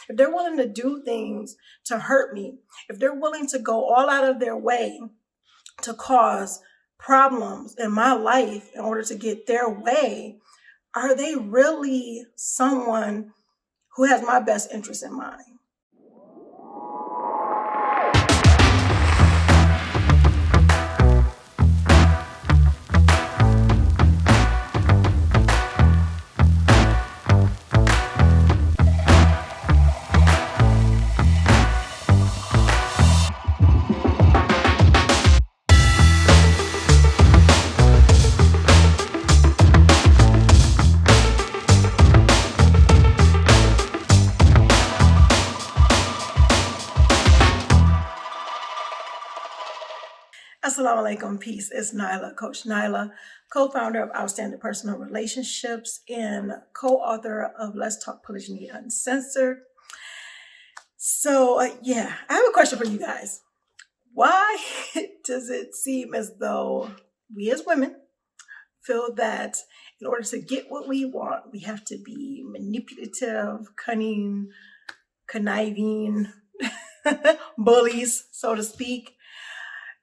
if they're willing to do things to hurt me, if they're willing to go all out of their way to cause problems in my life in order to get their way, are they really someone who has my best interest in mind? Assalamu alaikum, peace. It's Nyla, Coach Nyla, co-founder of Outstanding Personal Relationships and co-author of Let's Talk Polygyny Uncensored. So I have a question for you guys. Why does it seem as though we as women feel that in order to get what we want, we have to be manipulative, cunning, conniving, bullies, so to speak?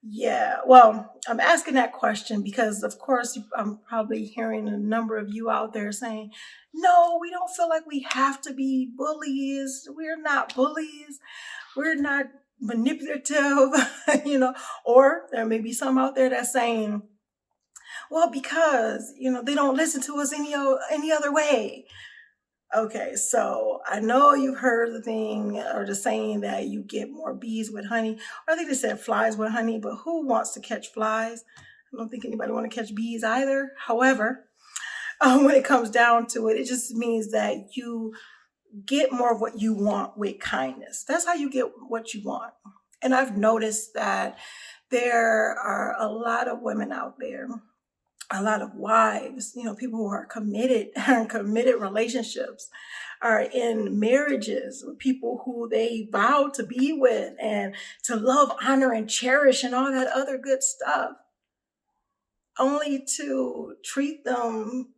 Yeah, well, I'm asking that question because, of course, I'm probably hearing a number of you out there saying, no, we don't feel like we have to be bullies. We're not bullies. We're not manipulative, or there may be some out there that's saying, well, because, they don't listen to us any other way. Okay, so I know you've heard the thing or the saying that you get more bees with honey. Or I think they said flies with honey, but who wants to catch flies? I don't think anybody want to catch bees either. However, when it comes down to it, it just means that you get more of what you want with kindness. That's how you get what you want. And I've noticed that there are a lot of women out there, a lot of wives, people who are committed relationships, are in marriages with people who they vow to be with and to love, honor, and cherish and all that other good stuff, only to treat them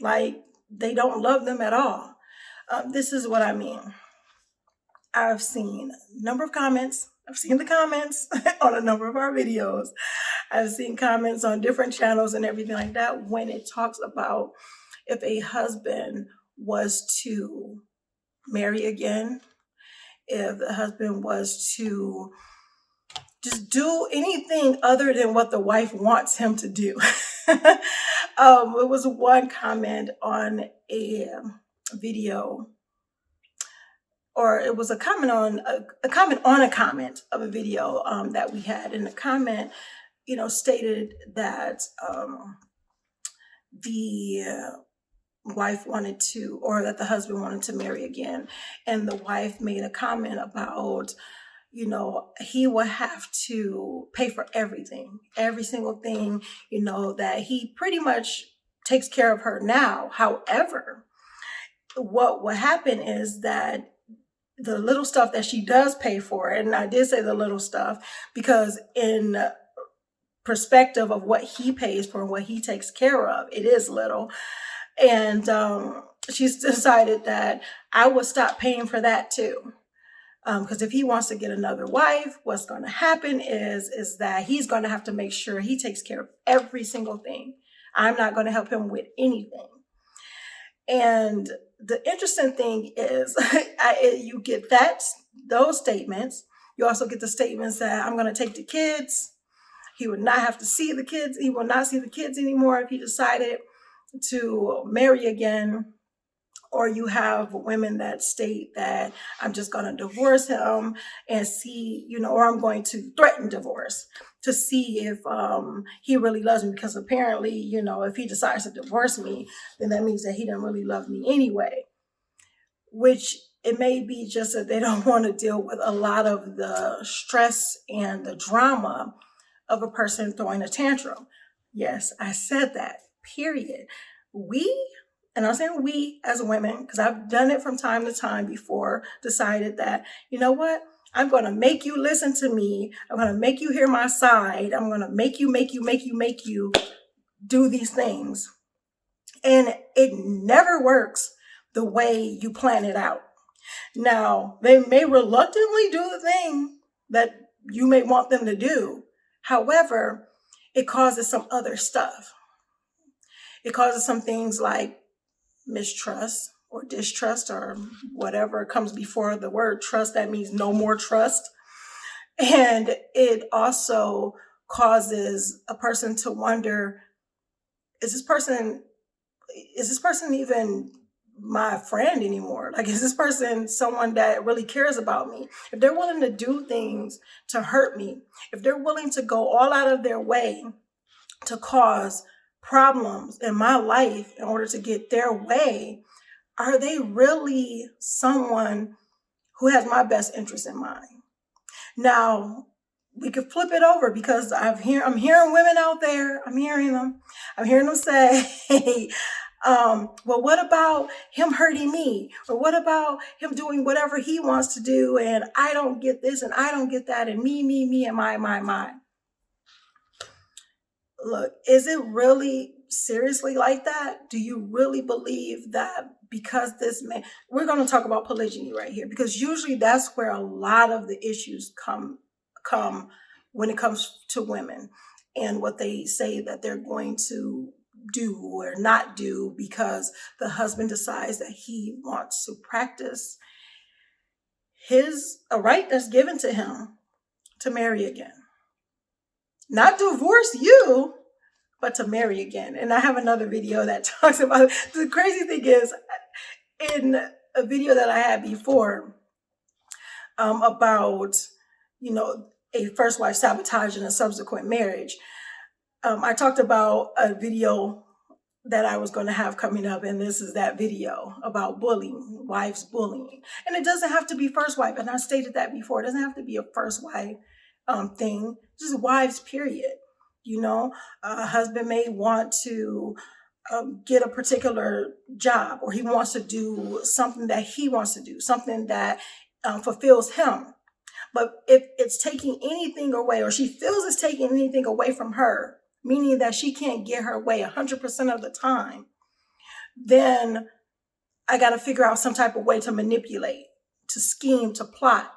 like they don't love them at all. This is what I mean. I've seen a number of comments. I've seen the comments on a number of our videos. I've seen comments on different channels and everything like that when it talks about if a husband was to marry again, if the husband was to just do anything other than what the wife wants him to do. It was one comment on a video, or it was a comment on a comment of a video that we had. And the comment, stated that the wife wanted to, or that the husband wanted to marry again. And the wife made a comment about, he would have to pay for everything, every single thing, that he pretty much takes care of her now. However, what would happen is that the little stuff that she does pay for, and I did say the little stuff because in perspective of what he pays for and what he takes care of, it is little. And she's decided that I will stop paying for that too. Because if he wants to get another wife, what's going to happen is that he's going to have to make sure he takes care of every single thing. I'm not going to help him with anything. And the interesting thing is you get those statements. You also get the statements that I'm going to take the kids. He would not have to see the kids. He will not see the kids anymore if he decided to marry again. Or you have women that state that I'm just going to divorce him and see, or I'm going to threaten divorce to see if he really loves me. Because apparently, if he decides to divorce me, then that means that he didn't really love me anyway. Which it may be just that they don't want to deal with a lot of the stress and the drama of a person throwing a tantrum. Yes, I said that, period. And I'm saying we as women, because I've done it from time to time before, decided that, you know what? I'm going to make you listen to me. I'm going to make you hear my side. I'm going to make you do these things. And it never works the way you plan it out. Now, they may reluctantly do the thing that you may want them to do. However, it causes some other stuff. It causes some things like mistrust or distrust or whatever comes before the word trust. That means no more trust. And it also causes a person to wonder, is this person even my friend anymore? Like, is this person someone that really cares about me? If they're willing to do things to hurt me, if they're willing to go all out of their way to cause problems in my life in order to get their way, are they really someone who has my best interest in mind? Now, we could flip it over, because I'm hearing women out there. I'm hearing them say, well, what about him hurting me? Or what about him doing whatever he wants to do, and I don't get this and I don't get that, and me, and my. Look, is it really seriously like that? Do you really believe that because this man, we're going to talk about polygyny right here, because usually that's where a lot of the issues come when it comes to women and what they say that they're going to do or not do because the husband decides that he wants to practice a right that's given to him to marry again. Not divorce you, but to marry again. And I have another video that talks about it. The crazy thing is, in a video that I had before about, a first wife sabotaging a subsequent marriage, I talked about a video that I was going to have coming up, and this is that video about bullying, wives bullying. And it doesn't have to be first wife, and I stated that before. It doesn't have to be a first wife thing, just wives, period. A husband may want to get a particular job, or he wants to do something that he wants to do, something that fulfills him. But if it's taking anything away, or she feels it's taking anything away from her, meaning that she can't get her way 100% of the time, then I got to figure out some type of way to manipulate, to scheme, to plot,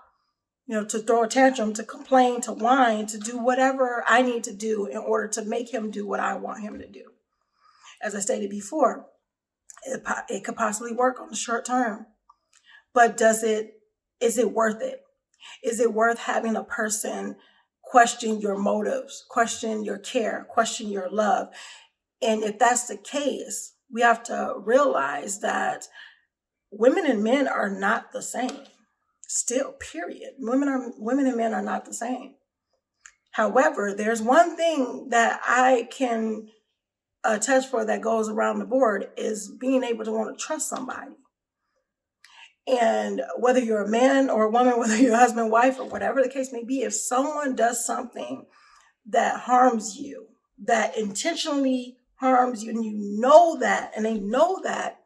to throw a tantrum, to complain, to whine, to do whatever I need to do in order to make him do what I want him to do. As I stated before, it could possibly work on the short term, but is it worth it? Is it worth having a person question your motives, question your care, question your love? And if that's the case, we have to realize that women and men are not the same. Still, period. Women and men are not the same. However, there's one thing that I can attest for that goes around the board, is being able to want to trust somebody. And whether you're a man or a woman, whether you're a husband, wife, or whatever the case may be, if someone does something that harms you, that intentionally harms you, and you know that, and they know that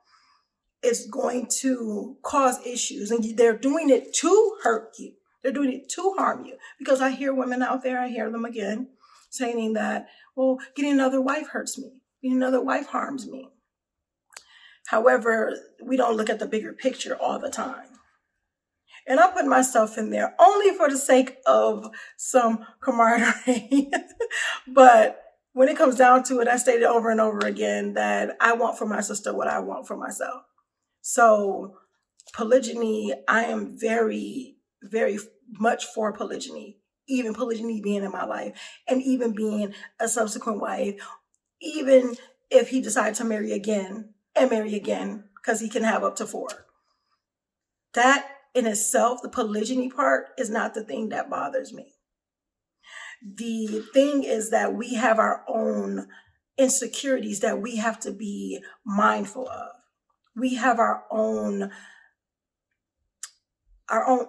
it's going to cause issues, and they're doing it to hurt you, they're doing it to harm you. Because I hear women out there, I hear them again saying that, well, getting another wife hurts me, getting another wife harms me. However, we don't look at the bigger picture all the time. And I put myself in there only for the sake of some camaraderie. But when it comes down to it, I stated over and over again that I want for my sister what I want for myself. So polygyny, I am very, very much for polygyny, even polygyny being in my life, and even being a subsequent wife, even if he decides to marry again, because he can have up to 4. That in itself, the polygyny part, is not the thing that bothers me. The thing is that we have our own insecurities that we have to be mindful of. We have our own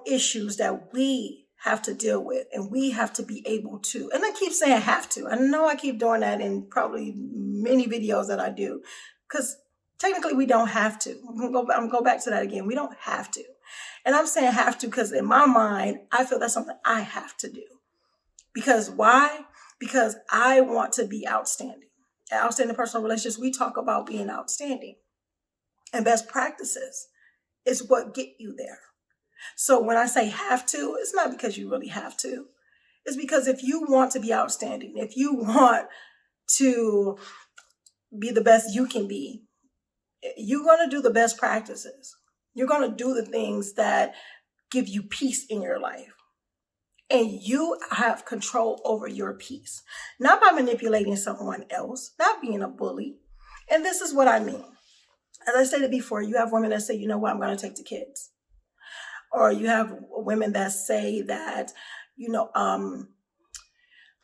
issues that we have to deal with, and we have to be able to, and I keep saying have to. I know I keep doing that in probably many videos that I do, because technically we don't have to. I'm going to go back to that again. We don't have to. And I'm saying have to because in my mind, I feel that's something I have to do. Because why? Because I want to be outstanding. At Outstanding Personal Relationships, we talk about being outstanding and best practices. is what get you there. So when I say have to, it's not because you really have to. It's because if you want to be outstanding, if you want to be the best you can be, you're going to do the best practices. You're going to do the things that give you peace in your life. And you have control over your peace, not by manipulating someone else, not being a bully. And this is what I mean. As I stated before, you have women that say, you know what, I'm going to take the kids. Or you have women that say that,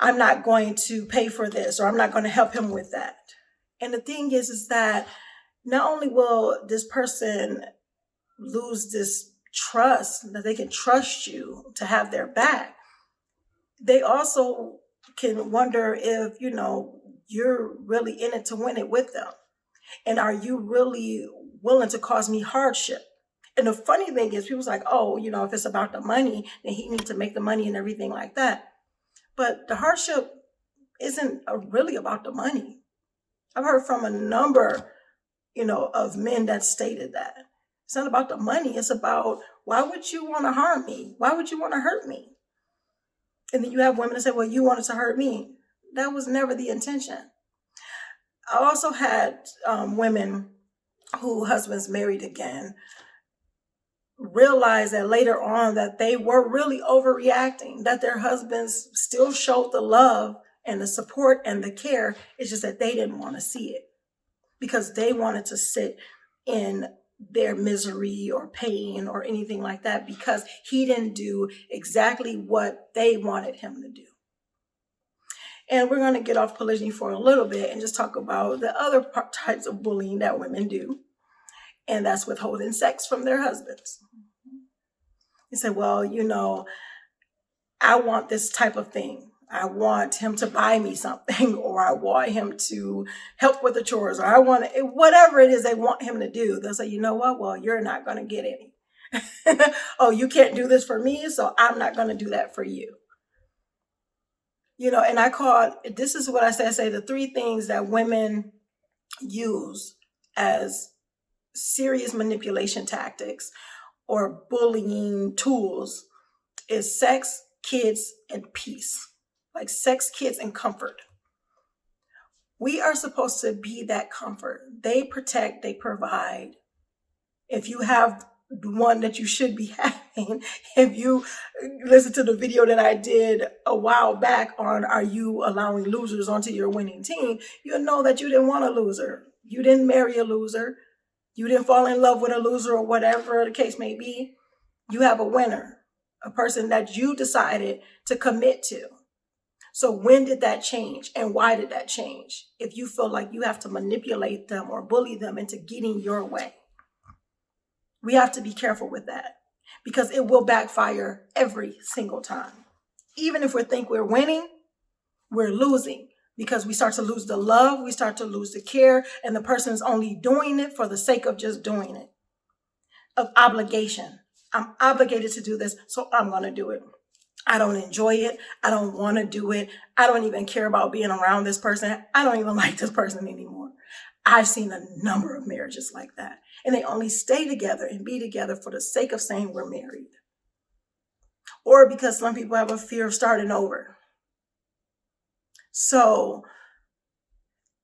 I'm not going to pay for this, or I'm not going to help him with that. And the thing is that not only will this person lose this trust, that they can trust you to have their back, they also can wonder if, you're really in it to win it with them. And are you really willing to cause me hardship? And the funny thing is, people's like, oh, if it's about the money, then he needs to make the money and everything like that. But the hardship isn't really about the money. I've heard from a number, of men that stated that. It's not about the money. It's about, why would you want to harm me? Why would you want to hurt me? And then you have women that say, well, you wanted to hurt me. That was never the intention. I also had women who husbands married again realize that later on that they were really overreacting, that their husbands still showed the love and the support and the care. It's just that they didn't want to see it because they wanted to sit in their misery or pain or anything like that because he didn't do exactly what they wanted him to do. And we're going to get off polygyny for a little bit and just talk about the other types of bullying that women do. And that's withholding sex from their husbands. You say, well, I want this type of thing. I want him to buy me something, or I want him to help with the chores, or I want whatever it is they want him to do. They'll say, you know what? Well, you're not going to get any. Oh, you can't do this for me, so I'm not going to do that for you. And this is what I say the three things that women use as serious manipulation tactics or bullying tools is sex, kids, and peace. Like sex, kids, and comfort. We are supposed to be that comfort. They protect, they provide. If you have one that you should be having, if you listen to the video that I did a while back on are you allowing losers onto your winning team, you'll know that you didn't want a loser. You didn't marry a loser. You didn't fall in love with a loser or whatever the case may be. You have a winner, a person that you decided to commit to. So when did that change and why did that change? If you feel like you have to manipulate them or bully them into getting your way. We have to be careful with that because it will backfire every single time. Even if we think we're winning, we're losing because we start to lose the love, we start to lose the care, and the person is only doing it for the sake of just doing it. Of obligation. I'm obligated to do this, so I'm going to do it. I don't enjoy it. I don't want to do it. I don't even care about being around this person. I don't even like this person anymore. I've seen a number of marriages like that. And they only stay together and be together for the sake of saying we're married. Or because some people have a fear of starting over. So,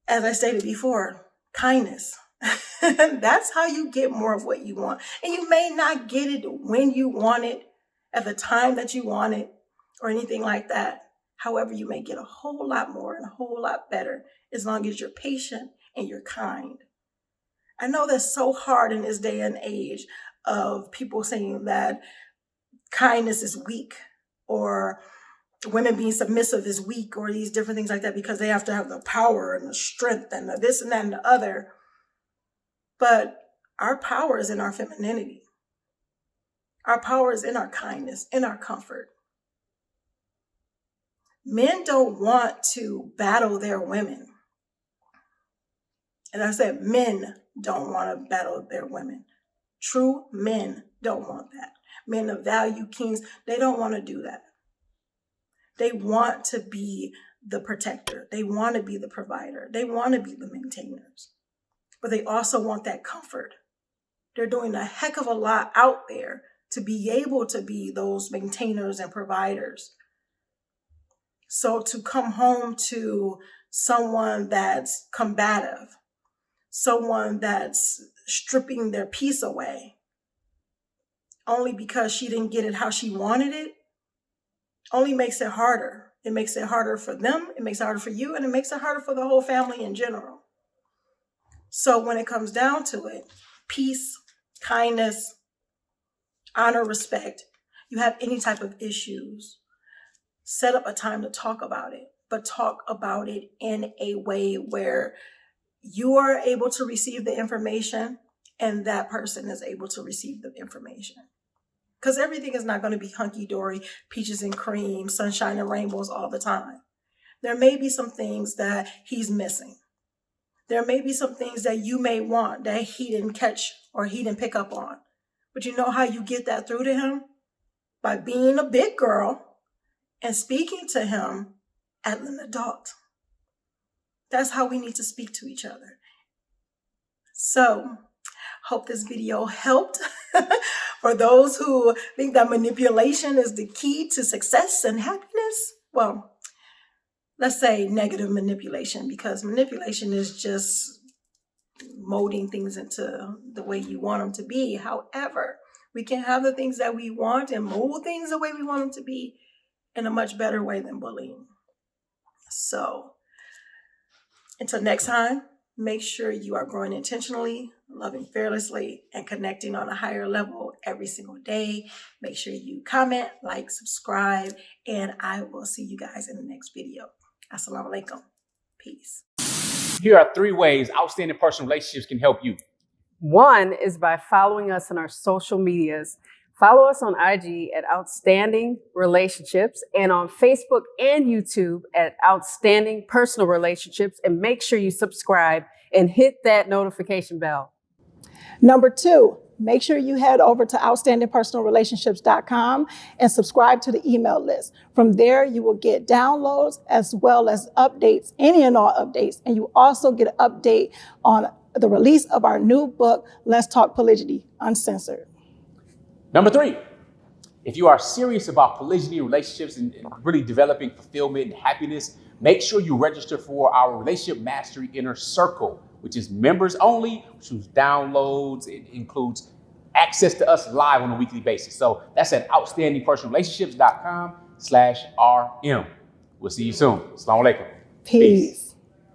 as I stated before, kindness. That's how you get more of what you want. And you may not get it when you want it, at the time that you want it, or anything like that. However, you may get a whole lot more and a whole lot better as long as you're patient and you're kind. I know that's so hard in this day and age of people saying that kindness is weak or women being submissive is weak or these different things like that because they have to have the power and the strength and the this and that and the other. But our power is in our femininity. Our power is in our kindness, in our comfort. Men don't want to battle their women. And I said, men don't want to battle their women. True men don't want that. Men of value, kings, they don't want to do that. They want to be the protector. They want to be the provider. They want to be the maintainers. But they also want that comfort. They're doing a heck of a lot out there to be able to be those maintainers and providers. So to come home to someone that's combative, someone that's stripping their peace away, only because she didn't get it how she wanted it, only makes it harder. It makes it harder for them, it makes it harder for you, and it makes it harder for the whole family in general. So when it comes down to it, peace, kindness, honor, respect, you have any type of issues, set up a time to talk about it, but talk about it in a way where you are able to receive the information and that person is able to receive the information. Because everything is not going to be hunky-dory, peaches and cream, sunshine and rainbows all the time. There may be some things that he's missing. There may be some things that you may want that he didn't catch or he didn't pick up on. But you know how you get that through to him? By being a big girl and speaking to him as an adult. That's how we need to speak to each other. So, hope this video helped. For those who think that manipulation is the key to success and happiness, well, let's say negative manipulation, because manipulation is just molding things into the way you want them to be. However, we can have the things that we want and mold things the way we want them to be in a much better way than bullying. So, until next time, make sure you are growing intentionally, loving fearlessly, and connecting on a higher level every single day. Make sure you comment, like, subscribe, and I will see you guys in the next video. Assalamu alaikum. Peace. Here are 3 ways outstanding personal relationships can help you. One is by following us on our social medias. Follow us on IG at Outstanding Relationships and on Facebook and YouTube at Outstanding Personal Relationships. And make sure you subscribe and hit that notification bell. Number 2, make sure you head over to outstandingpersonalrelationships.com and subscribe to the email list. From there, you will get downloads as well as updates, any and all updates. And you also get an update on the release of our new book, Let's Talk Polygyny, Uncensored. Number 3, if you are serious about polygyny relationships and really developing fulfillment and happiness, make sure you register for our Relationship Mastery Inner Circle, which is members only, which includes downloads. It includes access to us live on a weekly basis. So that's at outstandingpersonalrelationships.com/RM. We'll see you soon. Assalamu alaikum. Peace.